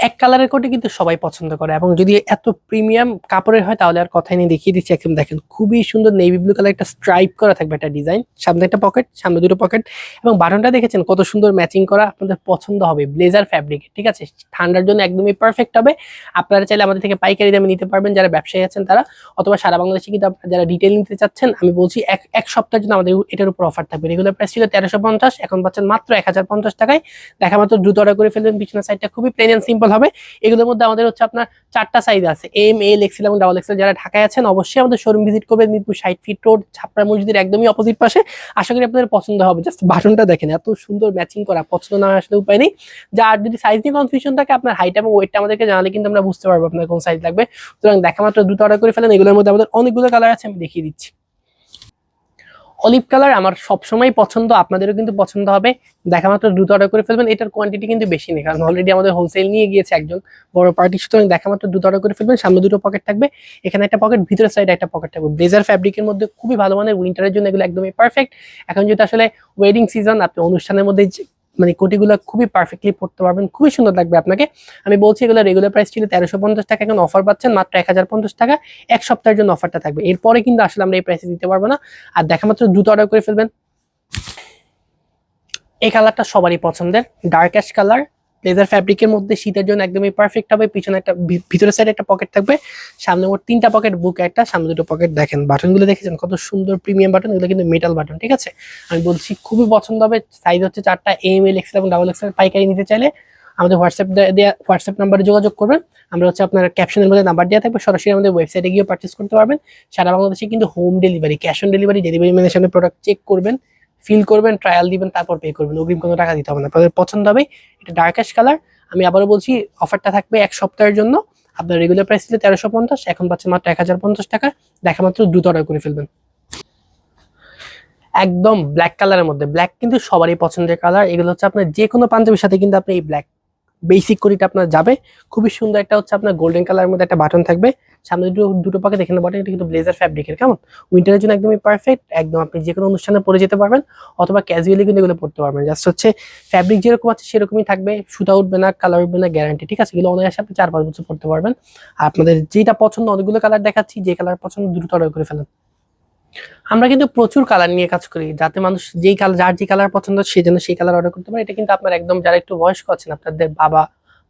এক কালারের কোটে কিন্তু সবাই পছন্দ করে, এবং যদি এত প্রিমিয়াম কাপড়ের হয় তাহলে আর কথাই নেই। দেখিয়ে দিচ্ছি, একদম দেখেন খুবই সুন্দর নেভি ব্লু কালার একটা স্ট্রাইপ করা থাকবে একটা ডিজাইন, সামনে একটা পকেট, সামনে দুটো পকেট, এবং বাটনটা দেখেছেন কত সুন্দর ম্যাচিং করা, আপনাদের পছন্দ হবে ব্লেজার ফ্যাব্রিক। ঠিক আছে, ঠান্ডার জন্য একদমই পারফেক্ট হবে। আপনারা চাইলে আমাদের থেকে পাইকারি দামে নিতে পারবেন যারা ব্যবসায়ী আছেন তারা, অথবা সারা বাংলাদেশে কিন্তু যারা রিটেল নিতে চাচ্ছেন, আমি বলছি এক সপ্তাহের জন্য আমাদের এটার উপর অফার থাকবে। রেগুলার প্রাইস ছিল 1350, এখন পাচ্ছেন মাত্র 1050 টাকায়। দেখা মাত্র দ্রুত অর্ডার করে ফেলবেন। পিছনের সাইডটা খুবই প্লেন এন্ড সিম্পল হবে। এগুলোর মধ্যে আমাদের হচ্ছে আপনার 4টা সাইজ আছে, এম, এল, এক্সেল এবং ডাবল এক্সেল। যারা ঢাকায় আছেন অবশ্যই আমাদের শোরুম ভিজিট করবেন, মিরপুর 60 ফিট রোড, ছাপড়া মসজিদের একদমই অপোজিট পাশে। আশা করি আপনাদের পছন্দ হবে। জাস্ট বাটনটা দেখেন এত সুন্দর ম্যাচিং করা, পছন্দ না আসলে উপায় নেই। যার যদি সাইজ নিয়ে কনফিউশন থাকে, আপনার হাইট এবং ওয়েটটা আমাদেরকে জানালে কিন্তু আমরা বুঝতে পারবো আপনার কোন সাইজ লাগবে। সুতরাং দেখা মাত্র দ্রুত অর্ডার করে ফেলেন। এগুলোর মধ্যে আমাদের অনেকগুলো কালার আছে, আমি দেখিয়ে দিচ্ছি। অলিভ কালার আমার সবসময় পছন্দ, আপনাদেরও কিন্তু পছন্দ হবে। দেখা মাত্র দ্রুত অর্ডার করে ফেলবেন। এটার কোয়ান্টিটি কিন্তু বেশি নেই, কারণ অলরেডি আমাদের হোলসেল নিয়ে গিয়েছে একজন বড় পার্টি। সুতরাং দেখা মাত্র দ্রুত অর্ডার করে ফেলবেন। সামনে দুটো পকেট থাকবে, এখানে একটা পকেট, ভিতরের সাইডে একটা পকেট থাকবে। ব্লেজার ফ্যাব্রিকের মধ্যে খুবই ভালো মানের, উইন্টারের জন্য এগুলো একদমই পারফেক্ট। এখন যেহেতু আসলে ওয়েডিং সিজন, আপনি অনুষ্ঠানের মধ্যে মানে কোটিগুলো খুবই পারফেক্টলি পড়তে পারবেন, খুবই সুন্দর লাগবে আপনাকে। আমি বলছি এগুলো রেগুলার প্রাইস ছিল 1350 টাকা, এখন অফার পাচ্ছেন মাত্র 1050 টাকা। এক সপ্তাহের জন্য অফারটা থাকবে, এরপরে কিন্তু আসলে আমরা এই প্রাইসে দিতে পারবো না। আর দেখা মাত্র দ্রুত অর্ডার করে ফেলবেন। এই কালারটা সবারই পছন্দের, ডার্ক অ্যাশ কালার, লেজার ফ্যাব্রিকের মধ্যে শীতের জন্য একদমই পারফেক্ট হবে। পিছনে একটা, ভিতরের সাইডে একটা পকেট থাকবে, সামনে মোট 3টা পকেট, বুকে একটা, সামনে দুটো পকেট। দেখেন বাটনগুলো দেখেছেন কত সুন্দর প্রিমিয়াম বাটন, এগুলো কিন্তু মেটাল বাটন। ঠিক আছে, আমি বলছি খুবই পছন্দ হবে। সাইজ হচ্ছে 4টা, এম, এল, এক্সেল এবং ডাবল এক্সেল। পাইকারি নিতে চাইলে আমাদের হোয়াটসঅ্যাপ নাম্বারে যোগাযোগ করবেন। আমরা হচ্ছে আপনার ক্যাপশনের মধ্যে নাম্বার দেওয়া থাকবে, সরাসরি আমাদের ওয়েবসাইটে গিয়ে পারচেস করতে পারবেন। সারা বাংলাদেশে কিন্তু home delivery, cash on delivery. Delivery ম্যানের সামনে প্রোডাক্ট চেক করবেন, ফিল করবেন, ট্রায়াল দিবেন, তারপর পে করবেন। অগ্রিম কোনো টাকা দিতে হবে না, আপনাদের পছন্দ হবে। এটা ডার্ক অ্যাশ কালার। আমি আবারও বলছি অফারটা থাকবে এক সপ্তাহের জন্য। আপনার রেগুলার প্রাইস ছিল 1350, এখন পাচ্ছেন মাত্র 1050 টাকা। দেখা মাত্র দ্রুত অর্ডার করে ফেলবেন। একদম ব্ল্যাক কালারের মধ্যে, ব্ল্যাক কিন্তু সবারই পছন্দের কালার। এগুলো হচ্ছে আপনার যে কোনো পাঞ্জাবির সাথে কিন্তু আপনি এই ব্ল্যাক বেসিক কোটিটা আপনার যাবে। খুবই সুন্দর একটা হচ্ছে আপনার গোল্ডেন কালারের মধ্যে একটা বাটন থাকবে, সামনে দুটো পকেট, এখানে বাটন। এটা কিন্তু ব্লেজার ফ্যাব্রিকের, কেমন উইন্টারের জন্য একদমই পারফেক্ট। একদম আপনি যে কোনো অনুষ্ঠানে পরে যেতে পারবেন, অথবা ক্যাজুয়ালি কিন্তু এগুলো পড়তে পারবেন। জাস্ট হচ্ছে ফ্যাব্রিক যেরকম আছে সেরকমই থাকবে, সুতা উঠবে না, কালার উঠবে না, গ্যারান্টি। ঠিক আছে, এগুলো অনায়াসে আপনি 4-5 বছর পড়তে পারবেন। আর আপনাদের যেটা পছন্দ, অনেকগুলো কালার দেখাচ্ছি, যে কালার পছন্দ দ্রুত অর্ডার করে ফেলেন। আমরা কিন্তু প্রচুর কালার নিয়ে কাজ করি, যাতে মানুষ যেই কালার, যার যে কালার পছন্দ সে যেন সেই কালার অর্ডার করতে পারে। এটা কিন্তু আপনার একদম যারা একটু বয়স্ক আছেন, আপনাদের বাবা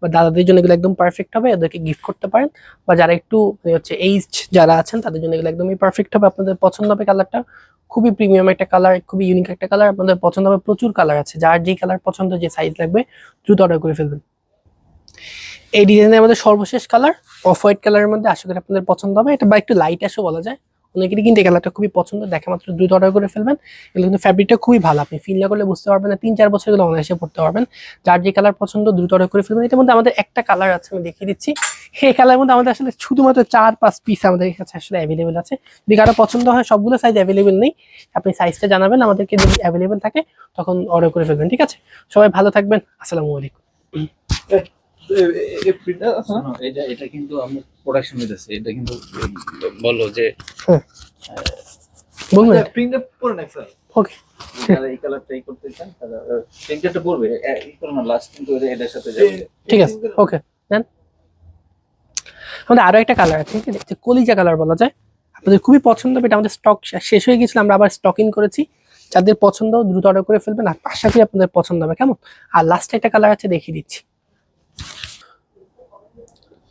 বা দাদাদের জন্য এগুলো একদম পারফেক্ট হবে, ওদেরকে গিফট করতে পারেন। বা যারা একটু হচ্ছে এইজড যারা আছেন তাদের জন্য এগুলো একদমই পারফেক্ট হবে। আপনাদের পছন্দ হবে কালারটা, খুবই প্রিমিয়াম একটা কালার, খুবই ইউনিক একটা কালার। আপনাদের পছন্দ হবে, প্রচুর কালার আছে, যার যে কালার পছন্দ, যে সাইজ লাগবে দ্রুত অর্ডার করে ফেলবেন। এই ডিজাইনের আমাদের সর্বশেষ কালার অফ হোয়াইট কালারের মধ্যে, আশা করি আপনাদের পছন্দ হবে। এটা বা একটু লাইট অ্যাশও বলা যায়, অনেকেরই কিন্তু এই কালারটা খুবই পছন্দ। দেখা মাত্র দ্রুত অর্ডার করে ফেলবেন। এগুলো কিন্তু ফ্যাব্রিকটা খুবই ভালো, আপনি ফিল না করলে বুঝতে পারবেন না। 3-4 বছর এগুলো অনায়াসে পড়তে পারবেন। যার যে কালার পছন্দ দ্রুত অর্ডার করে ফেলবেন। এটার মধ্যে আমাদের একটা কালার আছে, আমি দেখিয়ে দিচ্ছি। এই কালারের মধ্যে আমাদের আসলে শুধুমাত্র 4-5 পিস আমাদের কাছে আসলে অ্যাভেলেবেল আছে। যদি কারো পছন্দ হয়, সবগুলো সাইজ অ্যাভেলেবেল নেই, আপনি সাইজটা জানাবেন আমাদেরকে, যদি অ্যাভেলেবেল থাকে তখন অর্ডার করে ফেলবেন। ঠিক আছে, সবাই ভালো থাকবেন, আসসালামু আলাইকুম। এটা কিন্তু আমরা প্রোডাকশন হইতেছে, এটা কিন্তু বলো যে বলবেন প্রিন্ট করে না স্যার। ওকে, যারা এই কালারটাই করতে চান তারা প্রিন্টটা পড়বে, এই করো না লাস্ট, কিন্তু এটার সাথে যাবে। ঠিক আছে, ওকে দেন। আমাদের আরো একটা কালার আছে, ঠিক আছে, কলিজা কালার বলা যায়। আপনাদের খুবই পছন্দ হবে। এটা আমাদের স্টক শেষ হয়ে গেছিল, আমরা আবার স্টক ইন করেছি। যাদের পছন্দ দ্রুত অর্ডার করে ফেলবেন, আর আশা করি আপনাদের পছন্দ হবে, কেমন। আর লাস্টে একটা কালার আছে, দেখিয়ে দিচ্ছি,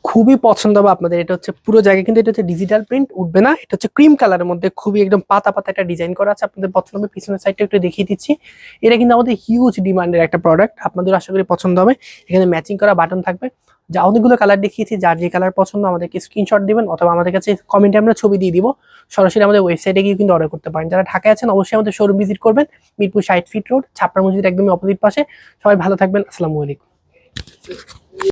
খুবই পছন্দ হবে আপনাদের। এটা হচ্ছে পুরো জায়গায় কিন্তু এটা হচ্ছে ডিজিটাল প্রিন্ট, উঠবে না। এটা হচ্ছে ক্রিম কালারের মধ্যে, খুবই একদম পাতা পাতা একটা ডিজাইন করা আছে, আপনাদের পছন্দ হবে। পিছনের সাইডটা একটু দেখিয়ে দিচ্ছি। এটা কিন্তু আমাদের হিউজ ডিমান্ডের একটা প্রোডাক্ট, আপনাদের আশা করি পছন্দ হবে। এখানে ম্যাচিং করা বাটন থাকবে। যা অনেকগুলো কালার দেখিয়েছি, যার যে কালার পছন্দ আমাদেরকে স্ক্রিনশট দিবেন, অথবা আমাদের কাছে কমেন্টে আমরা ছবি দিয়ে দিব। সরাসরি আমাদের ওয়েবসাইটে গিয়ে কিন্তু অর্ডার করতে পারেন। যারা ঢাকায় আছেন অবশ্যই আমাদের শোরুম ভিজিট করবেন, মিরপুর 60 ফিট রোড, ছাপড়া মসজিদের একদমই অপোজিট পাশে। সবাই ভালো থাকবেন, আসসালামু আলাইকুম।